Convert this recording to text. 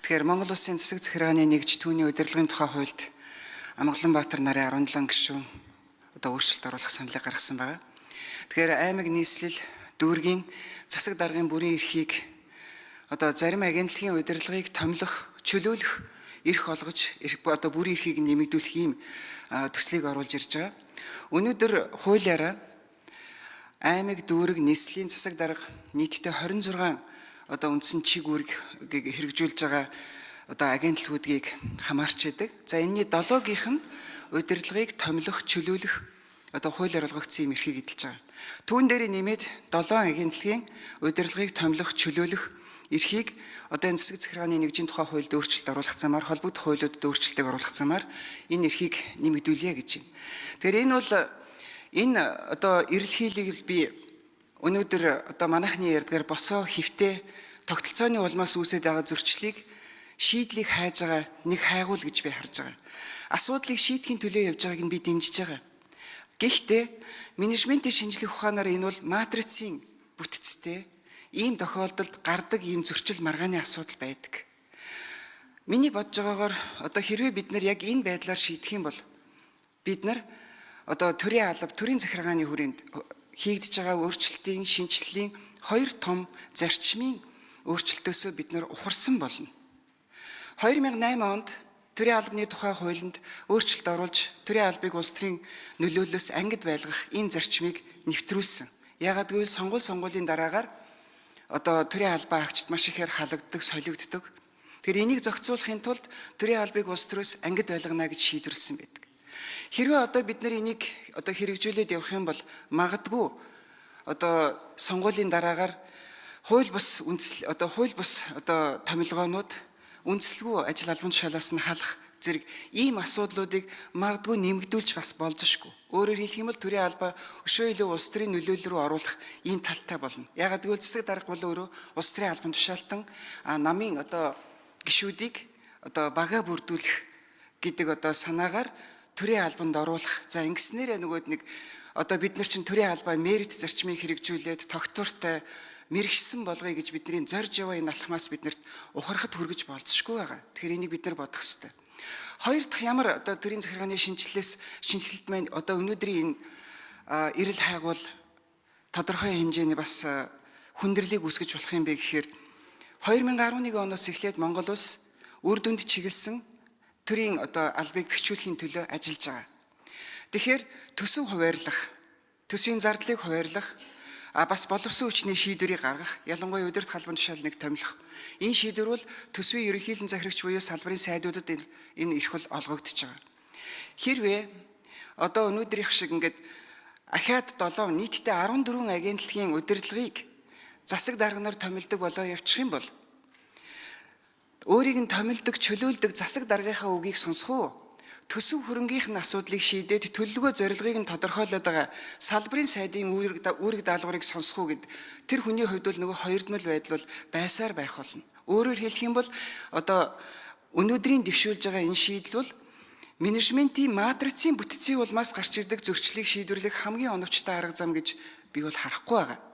Тэгэхээр Монгол Улсын засаг захиргааны нэгж түүний удирдлагын тухай хуульд Амгаланбаатар нарын 17 гишүүн өөрчлөлт оруулах саналыг гаргасан байна. Тэгэхээр аймаг нийслэл дүүргийн засаг даргын бүрийн эрхийг зарим агентлагийн удирдлагыг томилох, чөлөөлөх, эрх олгож, бүрийн эрхийг нэмэгдүүлэх ийм төслийг оруулж ирж байгаа. Өнөөдөр хуулиараа аймаг дүүрэг нийслэлийн засаг дарга нийтдээ 26 үндсэн чиг үүргийг хэрэгжүүлж байгаа агентлагуудыг хамаарч байдаг. За энэний 7-гийнх нь удирдлагыг томилох, чөлөөлөх хуулиар олгогдсон юм эрхийг эдэлж байгаа. Түүн дээр нэмээд 7 агентлагийн удирдлагыг томилох, чөлөөлөх эрхийг энэ засаг захиргааны нэгжийн тухай хуульд өөрчлөлт оруулах замаар, холбогдох хуулиудад өөрчлөлтийг оруулах замаар энэ эрхийг нэмэгдүүлье гэж байна. Тэгэхээр энэ бол эрэлхийлийг би өнөөдөр манайхны ярьдгаар босоо хөвтэй тогтолцооны улмаас үүсэж байгаа зөрчлийг шийдлийг хайж байгаа нэг хайгуул гэж би харж байгаа. Асуудлыг шийдэхийн төлөө явж байгааг нь би дэмжиж байгаа. Гэхдээ менежментийн шинжлэх ухаанаар энэ бол матрицын бүтцтэй ийм тохиолдолд гардаг ийм зөрчил маргааны асуудал байдаг. Миний бодож байгаагаар хэрвээ бид нар яг энэ байдлаар шийдэх юм бол бид нар төрийн алба, төрийн захиргааны хүрээнд хийгдэж байгаа өөрчлөлтийн, шинжиллийн хоёр том зарчмын өөрчлөлтөөсөө бид нар ухарсан болно. 2008 онд төрийн албаны тухай хуулинд өөрчлөлт оруулж төрийн албыг улс төрийн нөлөөллөөс ангид байлгах энэ зарчмыг нэвтрүүлсэн. Яагаад гэвэл сонгуулийн дараагаар төрийн албаа агчид маш ихээр халагддаг, солигддог. Тэгэхээр энийг зохицуулахын тулд төрийн албыг улс төрөөс ангид байлгана гэж шийдвэрлсэн байдаг. Хэрвээ бид нар энийг хэрэгжүүлээд явах юм бол магадгүй сонгуулийн дараагаар хууль бус томилгоонууд үндэслэгүй ажил албан тушаалаас нь халах зэрэг ийм асуудлуудыг магадгүй нэмэгдүүлж бас болзошгүй. Өөрөөр хэлэх юм бол төрийн албаа өшөө илүү улс төрийн нөлөөлөл рүү оруулах ийм талтай болно. Яагаад гэвэл засаг дарга бол өөрөө улс төрийн албан тушаалтан намын гишүүдийг багаа бүрдүүлэх гэдэг санаагаар төрийн албанд оруулах. За ингэснээрээ бид нар чинь төрийн албаа мерит зарчмыг хэрэгжүүлээд тогтвортой мэрэгшсэн болгоё гэж бидний зорж яваа энэ алхмаас биднэрт ухрахад хүргэж болзошгүй байгаа. Тэгэхээр энийг бид нар бодох ёстой. Хоёр дахь ямар төрийн захиргааны шинжилэлт маань өнөөдрийн энэ эрэл хайгуул тодорхой хэмжээний бас хүндрэлийг үүсгэж болох юм бэ гэхээр 2011 оноос эхлээд Монгол улс үр дүнд чиглэсэн төрийн албыг бэхжүүлэхийн төлөө ажиллаж байгаа. Тэгэхээр төсөв хуваарлах, төсвийн зардлыг хуваарлах, бас боловсон хүчний шийдвэрийг гаргах, ялангуяа удирдах албан тушаалныг томилох. Энэ шийдвэр бол төсвийн ерөнхийлөн захирагч буюу салбарын сайдуудад энэ эрх бол олгогдож байгаа. Хэрвээ өнөөдрийнх шиг ахаад 7 нийтдээ 14 агентлагийн удирдлагыг засаг дарга нар томилдог болоо явчих юм бол өөрийг нь томилдог, чөлөөлдөг засаг даргийнхаа үгийг сонсох уу? Төсөв хөрөнгөийнх нь асуудлыг шийдээд төлөвлөгөө зорилгыг нь тодорхойлоод байгаа салбарын сайдын үүрэг даалгаврыг сонсох уу гэд тэр хүний хувьд бол хоёрдмол байдал бол байсаар байх болно. Өөрөөр хэлэх юм бол өнөөдрийн дэвшүүлж байгаа энэ шийдэл бол менежментийн матрицын бүтцийн улмаас гарч ирдэг зөрчлийг шийдвэрлэх хамгийн оновчтой арга зам гэж би бол харахгүй байгаа.